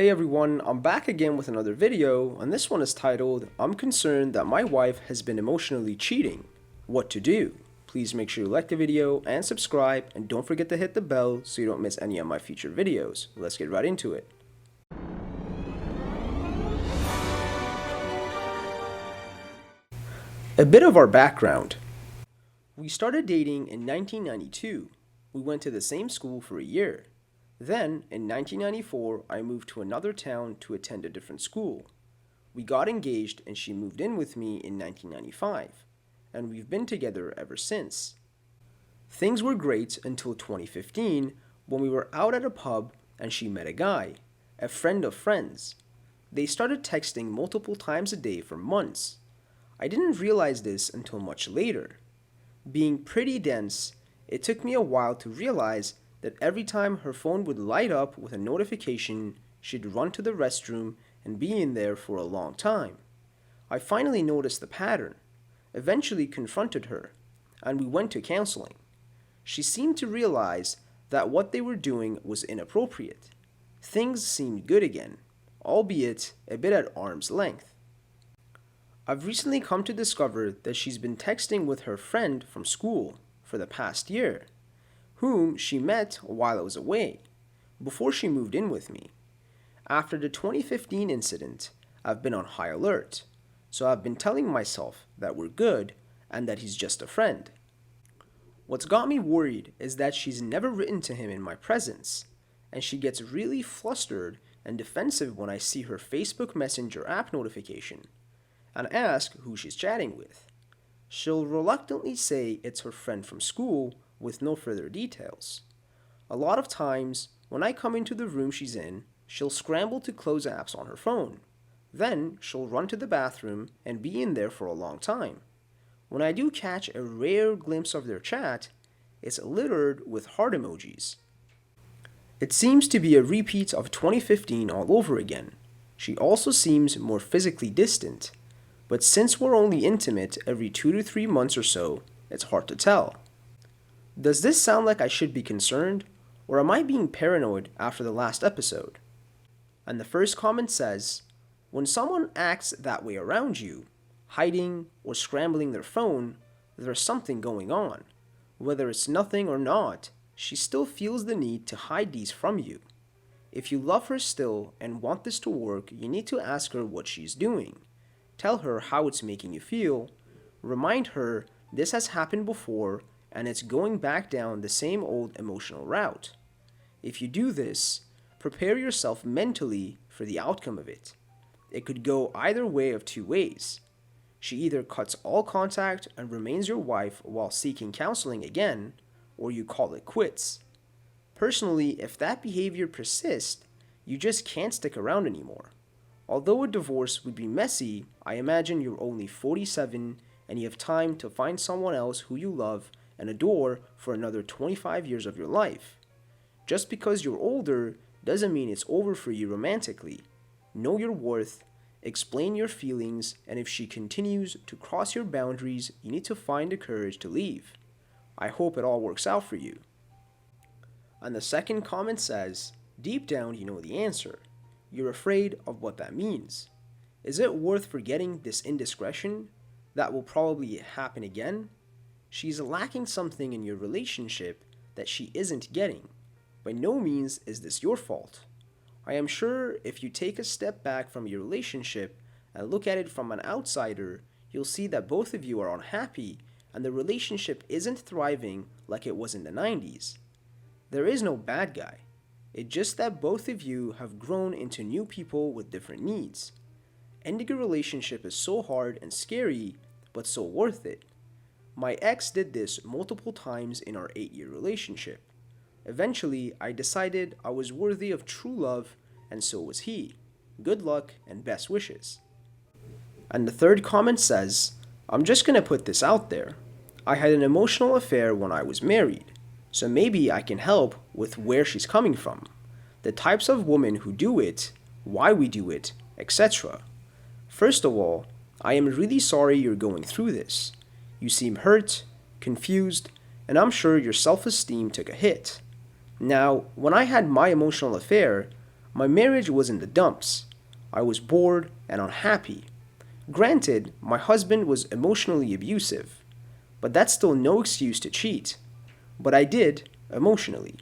Hey everyone, I'm back again with another video, and this one is titled, I'm concerned that my wife has been emotionally cheating. What to do? Please make sure you like the video and subscribe, and don't forget to hit the bell so you don't miss any of my future videos. Let's get right into it. A bit of our background. We started dating in 1992. We went to the same school for a year. Then, in 1994, I moved to another town to attend a different school. We got engaged and she moved in with me in 1995, and we've been together ever since. Things were great until 2015 when we were out at a pub and she met a guy, a friend of friends. They started texting multiple times a day for months. I didn't realize this until much later. Being pretty dense, it took me a while to realize that every time her phone would light up with a notification, she'd run to the restroom and be in there for a long time. I finally noticed the pattern, eventually confronted her, and we went to counseling. She seemed to realize that what they were doing was inappropriate. Things seemed good again, albeit a bit at arm's length. I've recently come to discover that she's been texting with her friend from school for the past year, whom she met while I was away, before she moved in with me. After the 2015 incident, I've been on high alert, so I've been telling myself that we're good and that he's just a friend. What's got me worried is that she's never written to him in my presence, and she gets really flustered and defensive when I see her Facebook Messenger app notification and ask who she's chatting with. She'll reluctantly say it's her friend from school with no further details. A lot of times, when I come into the room she's in, she'll scramble to close apps on her phone. Then, she'll run to the bathroom and be in there for a long time. When I do catch a rare glimpse of their chat, it's littered with heart emojis. It seems to be a repeat of 2015 all over again. She also seems more physically distant, but since we're only intimate every 2 to 3 months or so, it's hard to tell. Does this sound like I should be concerned, or am I being paranoid after the last episode? And the first comment says, when someone acts that way around you, hiding or scrambling their phone, there's something going on. Whether it's nothing or not, she still feels the need to hide these from you. If you love her still and want this to work, you need to ask her what she's doing. Tell her how it's making you feel. Remind her this has happened before and it's going back down the same old emotional route. If you do this, prepare yourself mentally for the outcome of it. It could go either way of 2 ways. She either cuts all contact and remains your wife while seeking counseling again, or you call it quits. Personally, if that behavior persists, you just can't stick around anymore. Although a divorce would be messy, I imagine you're only 47 and you have time to find someone else who you love and adore for another 25 years of your life. Just because you're older doesn't mean it's over for you romantically. Know your worth, explain your feelings, and if she continues to cross your boundaries, you need to find the courage to leave. I hope it all works out for you. And the second comment says, deep down you know the answer. You're afraid of what that means. Is it worth forgetting this indiscretion that will probably happen again? She's lacking something in your relationship that she isn't getting. By no means is this your fault. I am sure if you take a step back from your relationship and look at it from an outsider, you'll see that both of you are unhappy and the relationship isn't thriving like it was in the 90s. There is no bad guy. It's just that both of you have grown into new people with different needs. Ending a relationship is so hard and scary, but so worth it. My ex did this multiple times in our 8-year relationship. Eventually, I decided I was worthy of true love, and so was he. Good luck and best wishes. And the third comment says, I'm just gonna put this out there. I had an emotional affair when I was married, so maybe I can help with where she's coming from, the types of women who do it, why we do it, etc. First of all, I am really sorry you're going through this. You seem hurt, confused, and I'm sure your self-esteem took a hit. Now, when I had my emotional affair, My marriage was in the dumps. I was bored and unhappy. Granted, my husband was emotionally abusive, but that's still no excuse to cheat. But I did, emotionally.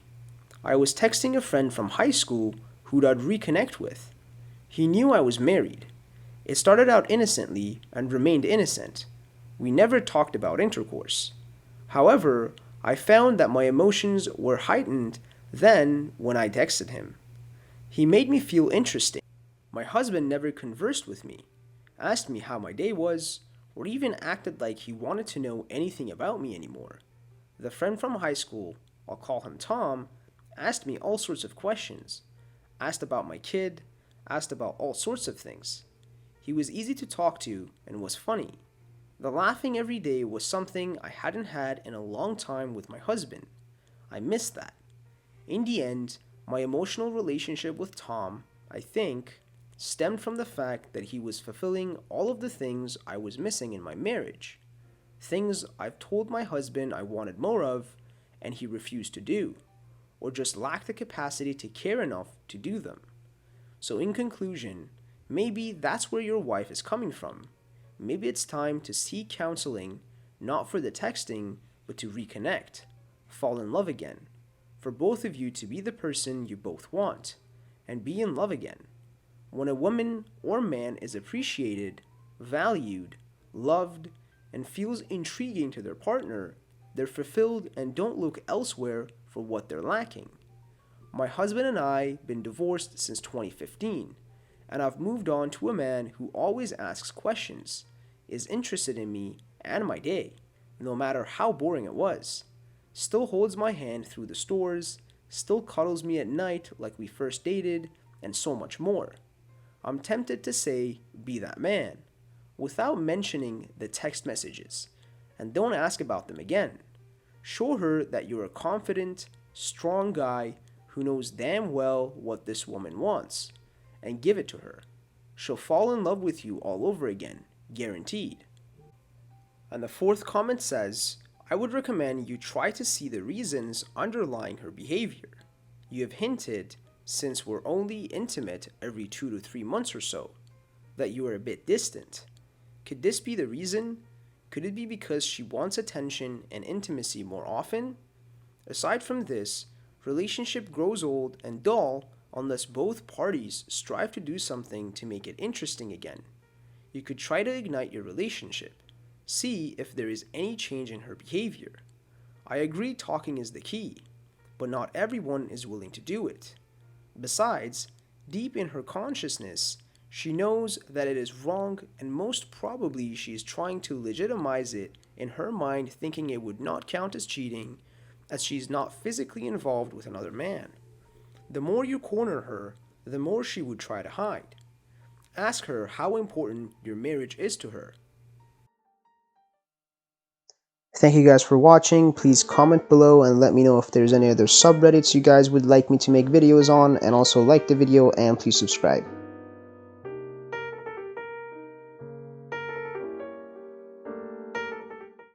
I was texting a friend from high school who'd I'd reconnect with. He knew I was married. It started out innocently and remained innocent. We never talked about intercourse. However, I found that my emotions were heightened then when I texted him. He made me feel interesting. My husband never conversed with me, asked me how my day was, or even acted like he wanted to know anything about me anymore. The friend from high school, I'll call him Tom, asked me all sorts of questions, asked about my kid, asked about all sorts of things. He was easy to talk to and was funny. The laughing every day was something I hadn't had in a long time with my husband. I missed that. In the end, my emotional relationship with Tom, I think, stemmed from the fact that he was fulfilling all of the things I was missing in my marriage. Things I've told my husband I wanted more of, and he refused to do, or just lacked the capacity to care enough to do them. So, in conclusion, maybe that's where your wife is coming from. Maybe it's time to seek counseling, not for the texting, but to reconnect, fall in love again, for both of you to be the person you both want, and be in love again. When a woman or man is appreciated, valued, loved, and feels intriguing to their partner, they're fulfilled and don't look elsewhere for what they're lacking. My husband and I been divorced since 2015, and I've moved on to a man who always asks questions, is interested in me and my day, no matter how boring it was, still holds my hand through the stores, still cuddles me at night like we first dated, and so much more. I'm tempted to say, be that man, without mentioning the text messages, and don't ask about them again. Show her that you're a confident, strong guy who knows damn well what this woman wants, and give it to her. She'll fall in love with you all over again, guaranteed. And the fourth comment says, I would recommend you try to see the reasons underlying her behavior. You have hinted, since we're only intimate every 2 to 3 months or so, that you are a bit distant. Could this be the reason? Could it be because she wants attention and intimacy more often? Aside from this, relationship grows old and dull unless both parties strive to do something to make it interesting again. You could try to ignite your relationship. See if there is any change in her behavior. I agree talking is the key, but not everyone is willing to do it. Besides, deep in her consciousness, she knows that it is wrong, and most probably she is trying to legitimize it in her mind, thinking it would not count as cheating, as she is not physically involved with another man. The more you corner her, the more she would try to hide. Ask her how important your marriage is to her. Thank you guys for watching. Please comment below and let me know if there's any other subreddits you guys would like me to make videos on, and also like the video and please subscribe.